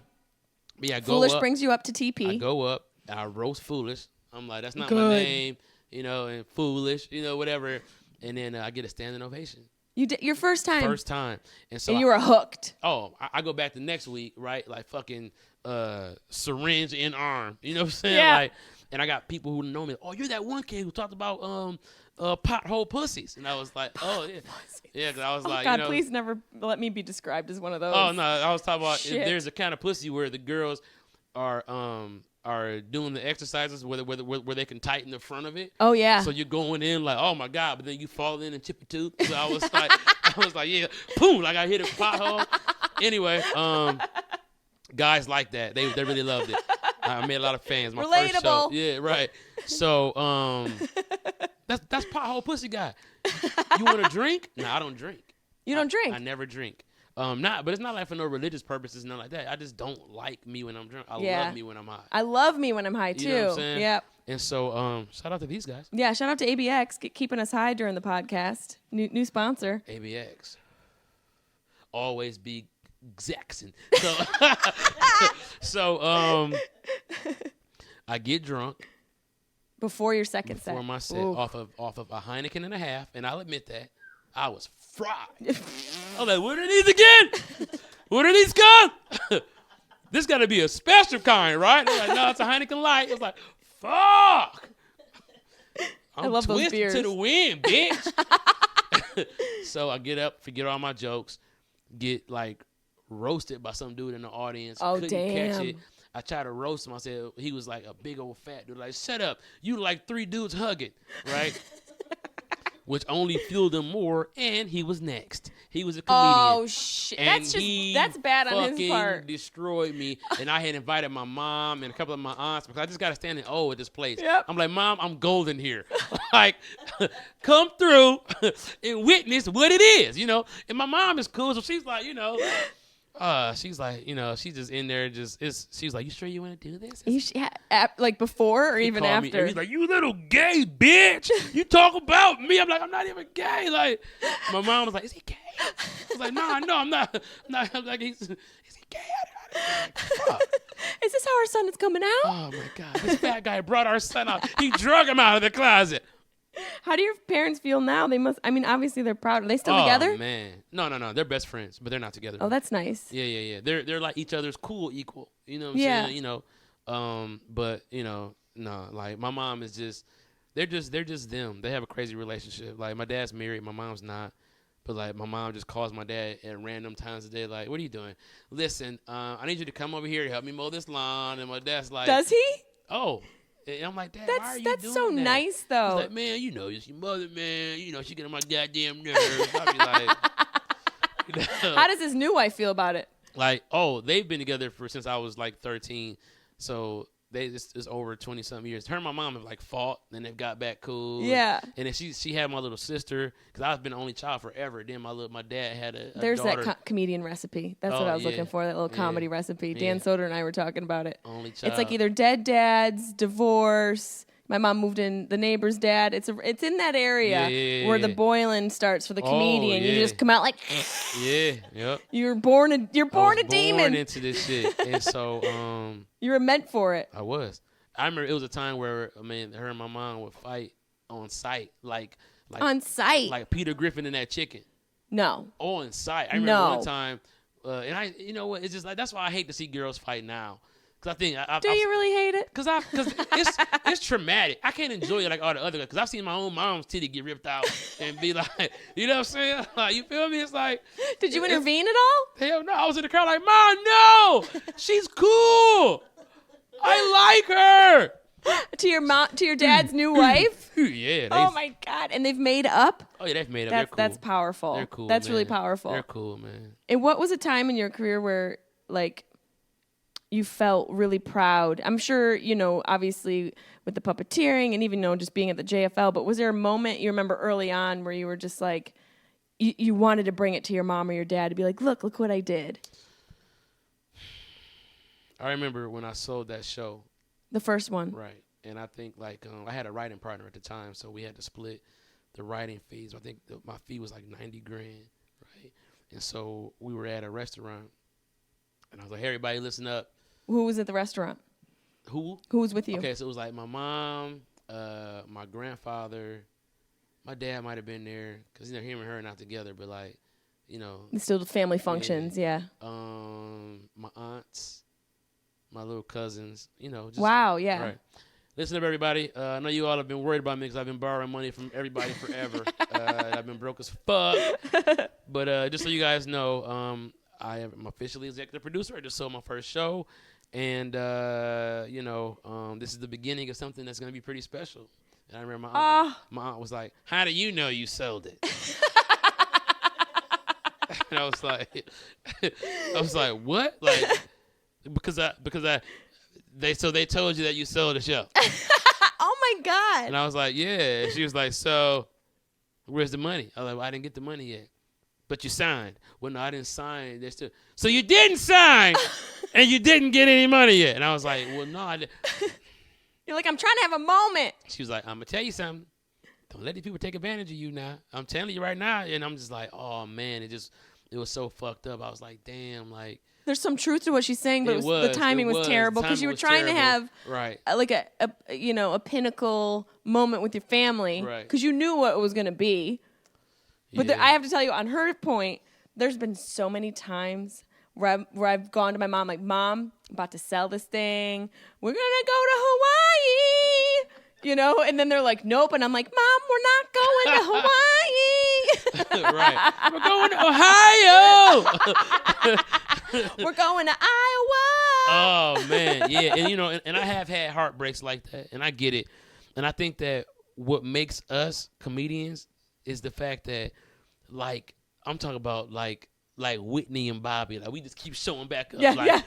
But yeah, Foolish brings you up to TP. I go up, I roast Foolish. I'm like, that's not my name, and Foolish, whatever. And then I get a standing ovation. You did your first time. First time, and so you were hooked. Oh, I go back the next week, right? Like fucking syringe in arm. You know what I'm saying? Yeah. Like, and I got people who know me. Oh, you're that one kid who talked about pothole pussies, and I was like, oh yeah, yeah. Cause I was like, God, please never let me be described as one of those. Oh no, I was talking about there's a kind of pussy where the girls are doing the exercises where they can tighten the front of it. Oh yeah. So you're going in like, oh my God, but then you fall in and chip your tooth. So I was like, yeah, boom, like I hit a pothole. Anyway, guys like that, they really loved it. I made a lot of fans. My Relatable. first show. Yeah, right. So that's pothole pussy guy. You want to drink? No, I don't drink. You don't drink? I never drink. But it's not like for no religious purposes, nothing like that. I just don't like me when I'm drunk. I love me when I'm high. I love me when I'm high too. You know what I'm saying? Yep. And so, shout out to these guys. Yeah, shout out to ABX keeping us high during the podcast. New sponsor. ABX. Always be Jackson. So, I get drunk before your second set. Before my set, off of a Heineken and a half, and I'll admit that I was fried. I'm like, what are these again? What are these called? This got to be a special kind, right? They're like, no, it's a Heineken Light. It's like, fuck. I'm love those twisted beers. to the wind, bitch. So I get up, forget all my jokes, get like roasted by some dude in the audience. Oh, Couldn't catch it. I tried to roast him. I said he was like a big old fat dude. Like, shut up. You like 3 dudes hugging, right? Which only fueled him more, and he was next. He was a comedian. Oh shit! And That's bad on his part. Fucking destroyed me. And I had invited my mom and a couple of my aunts because I just got to stand in at this place. Yep. I'm like, Mom, I'm golden here. Like, come through and witness what it is, you know. And my mom is cool, so she's like, you know. She's like, you know, she's just in there, she's like, you sure you want to do this? Like before or even after? He's like, you little gay bitch. You talk about me. I'm like, I'm not even gay. Like, my mom was like, is he gay? I was like, no, I'm not. I'm like, is he gay? Fuck. Is this how our son is coming out? Oh, my God. This fat guy brought our son out. He drug him out of the closet. How do your parents feel now? They must, I mean, obviously they're proud. Are they still together? Oh, man. No. They're best friends, but they're not together. Oh, that's nice. Yeah. They're like each other's cool equal. You know what I'm saying? You know, but, you know, no, like my mom is just, they're just them. They have a crazy relationship. Like my dad's married, my mom's not. But like my mom just calls my dad at random times of the day, like, what are you doing? Listen, I need you to come over here to help me mow this lawn. And my dad's like, does he? Oh. And I'm like, Dad, why are you doing that? That's so nice, though. He's like, man, you know, it's your mother, man. You know, she get on my goddamn nerves. I'll be like, you know. How does his new wife feel about it? Like, they've been together since I was like 13. So it's over 20-something years. Her and my mom have like fought, then they've got back cool. Yeah. And then she had my little sister, because I've been the only child forever. Then my dad had a There's daughter. that comedian recipe. That's what I was looking for, that little comedy recipe. Dan Soder and I were talking about it. Only child. It's like either dead dads, divorce. My mom moved in the neighbor's dad. It's in that area where the boiling starts for the comedian. You just come out like yep. You're born a demon. Born into this shit. And so you were meant for it. I was. I remember it was a time where her and my mom would fight on site, like on site, like Peter Griffin and that chicken. No. On site. I remember one time, and you know what? It's just like that's why I hate to see girls fight now. Cause I think do you really hate it? Cause it's traumatic. I can't enjoy it like all the other guys. Cause I've seen my own mom's titty get ripped out and be like, you know what I'm saying? Like, you feel me? It's like, did you intervene at all? Hell no! I was in the crowd like, Mom, no, she's cool. I like her. To your dad's new wife? Yeah. Oh my God! And they've made up. Oh yeah, they've made up. That's They're cool. That's powerful. They're cool. That's man. really powerful. They're cool, man. And what was a time in your career where like you felt really proud? I'm sure, you know, obviously with the puppeteering and even just being at the JFL, but was there a moment you remember early on where you were just like, you wanted to bring it to your mom or your dad to be like, look what I did? I remember when I sold that show. The first one. Right. And I think like I had a writing partner at the time, so we had to split the writing fees. I think my fee was like $90,000, right? And so we were at a restaurant, and I was like, hey, everybody, listen up. Who was at the restaurant? Who was with you? Okay, so it was like my mom, my grandfather, my dad might have been there because him and her are not together, but like, you know, It's still family functions, yeah. My aunts, my little cousins, you know. Just, wow, yeah. Right. Listen up, everybody. I know you all have been worried about me because I've been borrowing money from everybody forever. I've been broke as fuck. But just so you guys know, I am officially executive producer. I just sold my first show. And, you know, this is the beginning of something that's going to be pretty special. And I remember my aunt was like, how do you know you sold it? And I was like, what? Like, because they told you that you sold the show. Oh my God. And I was like, yeah. She was like, so where's the money? I was like, well, I didn't get the money yet. But you signed. Well, no, I didn't sign. There's still. So you didn't sign and you didn't get any money yet. And I was like, well, no, I didn't. You're like, I'm trying to have a moment. She was like, I'm going to tell you something. Don't let these people take advantage of you now. I'm telling you right now. And I'm just like, oh, man, it was so fucked up. I was like, damn, like. There's some truth to what she's saying, but the timing was terrible because you were trying to have like a pinnacle moment with your family because you knew what it was going to be. But I have to tell you, on her point, there's been so many times where I've gone to my mom like, Mom, I'm about to sell this thing. We're going to go to Hawaii. you know, and then they're like, nope. And I'm like, Mom, we're not going to Hawaii. Right. We're going to Ohio. We're going to Iowa. Oh, man. Yeah. And, you know, and I have had heartbreaks like that, and I get it. And I think that what makes us comedians is the fact that, like, I'm talking about, like Whitney and Bobby. Like, we just keep showing back up. Yeah, like, yeah.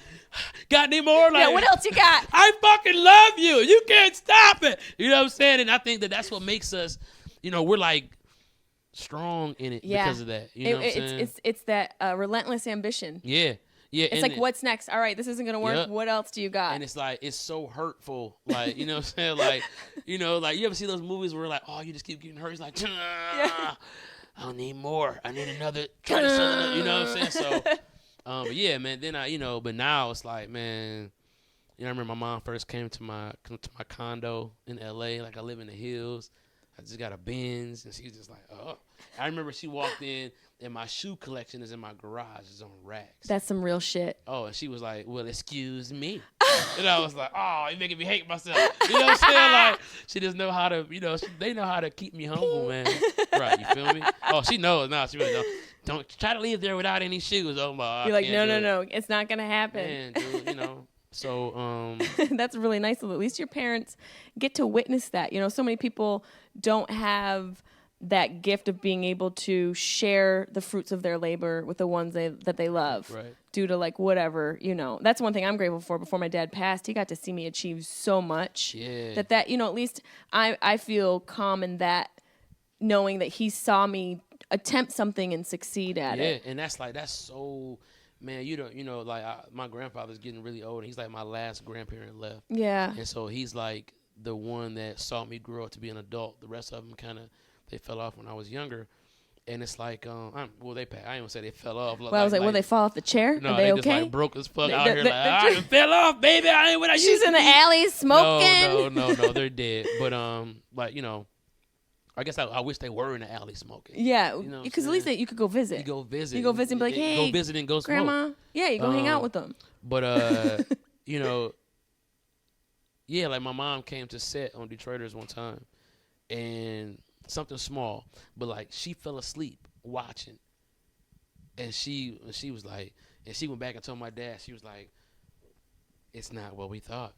Got any more? Like, Yeah, what else you got? I fucking love you. You can't stop it. You know what I'm saying? And I think that that's what makes us, you know, we're like strong in it because of that. You know what I'm saying? It's that relentless ambition. Yeah. Yeah. It's like, what's next? All right, this isn't going to work. Yep. What else do you got? And it's like, it's so hurtful. Like, you know what I'm saying? Like, you know, like, you ever see those movies where like, oh, you just keep getting hurt? It's like, I don't need more. I need another. Try to sell another. You know what I'm saying? So, but yeah, man. Then but now it's like, man. You know, I remember my mom first came to my condo in L.A. Like, I live in the hills. I just got a Benz, and she's just like, oh. I remember she walked in, and my shoe collection is in my garage. It's on racks. That's some real shit. Oh, and she was like, well, excuse me. And I was like, oh, you're making me hate myself. You know what I'm saying? Like, she just know how to, you know, they know how to keep me humble, man. Right, you feel me? Oh, she knows now. She really knows. Don't try to leave there without any shoes. Oh, my. You're like, no. It's not going to happen. Man, dude, you know. So that's really nice. At least your parents get to witness that. You know, so many people don't have that gift of being able to share the fruits of their labor with the ones that they love. Right. Due to like whatever, you know. That's one thing I'm grateful for. Before my dad passed, he got to see me achieve so much. Yeah. That you know, at least I feel calm in that, knowing that he saw me attempt something and succeed at it. Yeah, and that's so. Man, you know, like my grandfather's getting really old, and he's like my last grandparent left. Yeah. And so he's like the one that saw me grow up to be an adult. The rest of them they fell off when I was younger. And it's like, they passed. I ain't gonna say they fell off. Well, I was like, will they fall off the chair? No, Are they okay? just like broke as fuck out here. Like, I done fell off, baby. I ain't what I used to be. She's in the alley smoking. No, they're dead. But like, you know, I guess I wish they were in the alley smoking. Yeah, you know because at least you could go visit. You go visit. You go visit and be like, hey, go visit and go smoke. Grandma. Yeah, you go hang out with them. But you know, yeah, like my mom came to set on Detroiters one time, and something small, but like she fell asleep watching, and she was like, and she went back and told my dad, she was like, it's not what we thought.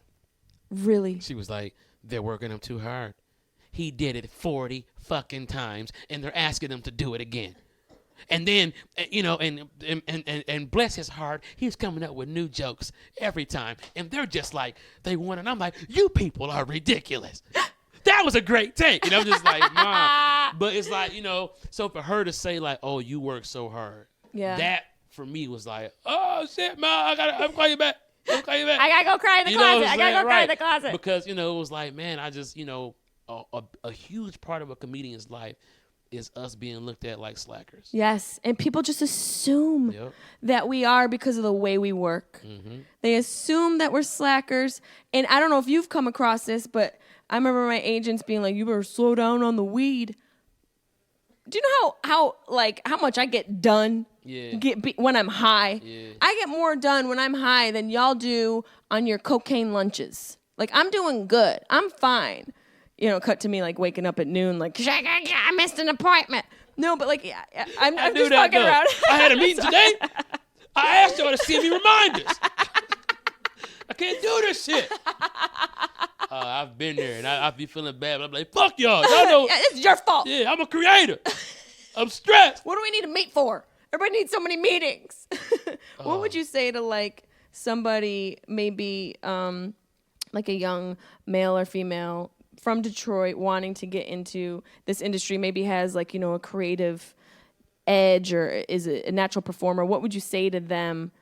Really? She was like, they're working him too hard. He did it 40 fucking times, and they're asking him to do it again. And then, you know, and bless his heart, he's coming up with new jokes every time. And they're just like, they want, and I'm like, you people are ridiculous. That was a great take. And I'm just like, Mom. But it's like, you know, so for her to say like, oh, you work so hard. Yeah. That for me was like, oh shit, Mom, I'm calling you back. I gotta go cry in the closet. I gotta go cry in the closet. Because, you know, it was like, man, I just, you know, a huge part of a comedian's life is us being looked at like slackers. Yes, and people just assume that we are because of the way we work. Mm-hmm. They assume that we're slackers, and I don't know if you've come across this, but I remember my agents being like, "You better slow down on the weed." Do you know how much I get done? When I'm high. Yeah. I get more done when I'm high than y'all do on your cocaine lunches. Like, I'm doing good. I'm fine. You know, cut to me like waking up at noon, like I missed an appointment. No, but like I'm just fucking around. I had a meeting today. I asked y'all to send me reminders. I can't do this shit. I've been there, and I be feeling bad. But I'm like, fuck y'all. Y'all know it's your fault. Yeah, I'm a creator. I'm stressed. What do we need to meet for? Everybody needs so many meetings. What would you say to like somebody maybe like a young male or female from Detroit wanting to get into this industry, maybe has like, you know, a creative edge or is a natural performer? What would you say to them?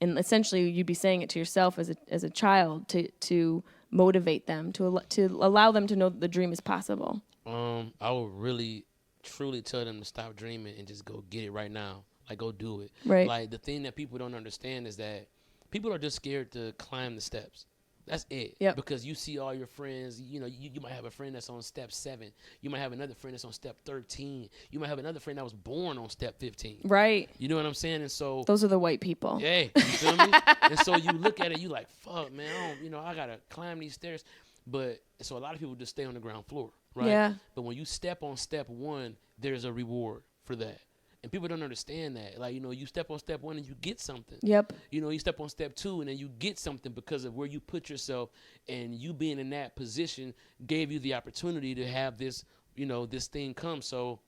And essentially you'd be saying it to yourself as a child to motivate them, to allow them to know that the dream is possible. I would really truly tell them to stop dreaming and just go get it right now. Like, go do it. Right. Like, the thing that people don't understand is that people are just scared to climb the steps. That's it. Yep. Because you see all your friends, you know, you might have a friend that's on step 7. You might have another friend that's on step 13. You might have another friend that was born on step 15. Right. You know what I'm saying? And so those are the white people. Yeah, you feel me? And so you look at it, you like, fuck, man, I got to climb these stairs. But so a lot of people just stay on the ground floor, right? Yeah. But when you step on step one, there's a reward for that. And people don't understand that. Like, you step on step one and you get something. Yep. You step on step two and then you get something because of where you put yourself, and you being in that position gave you the opportunity to have this, this thing come. So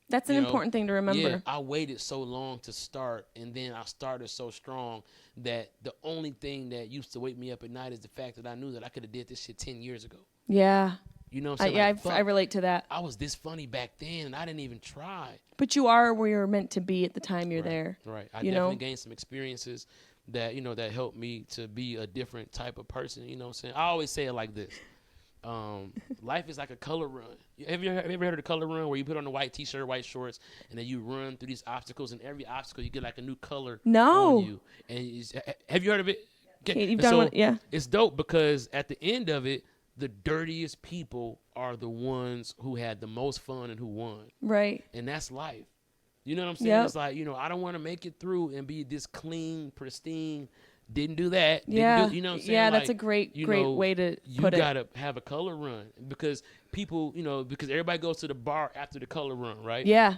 that's an important thing to remember. Yeah, I waited so long to start, and then I started so strong that the only thing that used to wake me up at night is the fact that I knew that I could have did this shit 10 years ago. Yeah. You know what I'm saying? I relate to that. I was this funny back then, and I didn't even try. But you are where you're meant to be at the time you're there. Right. I definitely gained some experiences that, that helped me to be a different type of person. You know what I'm saying? I always say it like this. Life is like a color run. Have you ever heard of the color run, where you put on a white t-shirt, white shorts, and then you run through these obstacles, and every obstacle you get like a new color on you. And have you heard of it? You've done one, yeah. It's dope because at the end of it, the dirtiest people are the ones who had the most fun and who won. Right. And that's life. You know what I'm saying? Yep. It's like, I don't want to make it through and be this clean, pristine. Didn't do that. Yeah. You know what I'm saying? Yeah, that's a great way to put it. You got to have a color run because people, because everybody goes to the bar after the color run, right? Yeah.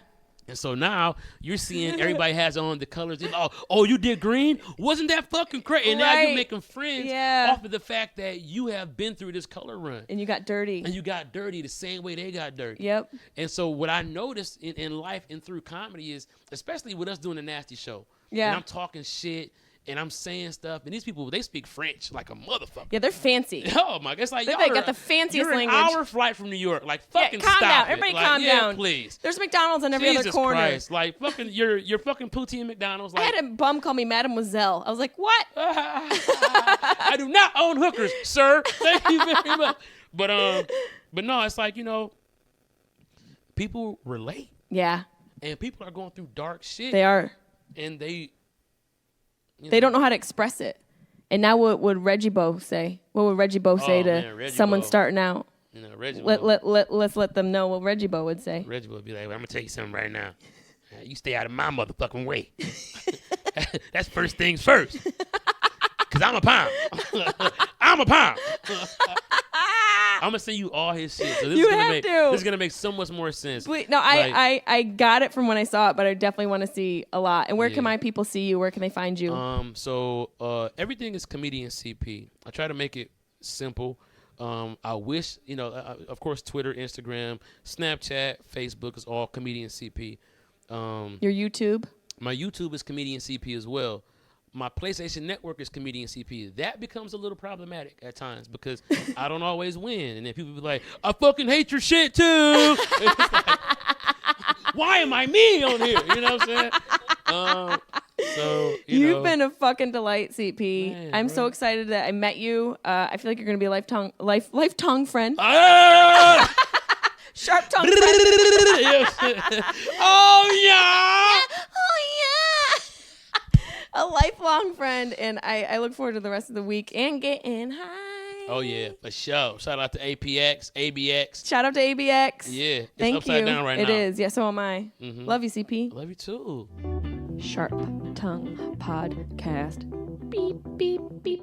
And so now you're seeing everybody has on the colors. Oh, you did green? Wasn't that fucking crazy? And now you're making friends off of the fact that you have been through this color run. And you got dirty. And you got dirty the same way they got dirty. Yep. And so what I noticed in life and through comedy is, especially with us doing the nasty show, and I'm talking shit, and I'm saying stuff, and these people, they speak French like a motherfucker. Yeah, they're fancy. Oh my God, it's like they got the fanciest language. You're an hour flight from New York. Like, fucking calm stop down. Everybody like, calm down. Please. There's McDonald's on every other corner. Jesus Christ. Like, fucking, you're fucking poutine McDonald's. Like, I had a bum call me Mademoiselle. I was like, what? I do not own hookers, sir. Thank you very much. But no, it's like, people relate. Yeah. And people are going through dark shit. They are. And they don't know how to express it. And now what would Reggie Bo say? What would Reggie Bo say to someone starting out? Let's let them know what Reggie Bo would say. Reggie Bo would be like, I'm going to tell you something right now. You stay out of my motherfucking way. That's first things first. Because I'm a pound. I'm a pound. I'm going to send you all his shit. So this is going to make so much more sense. Wait, no, I got it from when I saw it, but I definitely want to see a lot. And where can my people see you? Where can they find you? So everything is Comedian CP. I try to make it simple. I wish, of course, Twitter, Instagram, Snapchat, Facebook is all Comedian CP. Your YouTube? My YouTube is Comedian CP as well. My PlayStation Network is Comedian CP. That becomes a little problematic at times because I don't always win. And then people be like, I fucking hate your shit too. Like, why am I me on here? You know what I'm saying? So you've been a fucking delight, CP. Man, I'm so excited that I met you. I feel like you're gonna be a life tongue friend. Sharp tongue friend. Oh yeah. A lifelong friend, and I look forward to the rest of the week and getting high. Oh yeah, for sure. Shout out to ABX. Shout out to ABX. Yeah, it's Thank upside you. down right now. It is. Yeah, so am I. Mm-hmm. Love you, CP. Love you too. Sharp Tongue Podcast. Beep beep beep.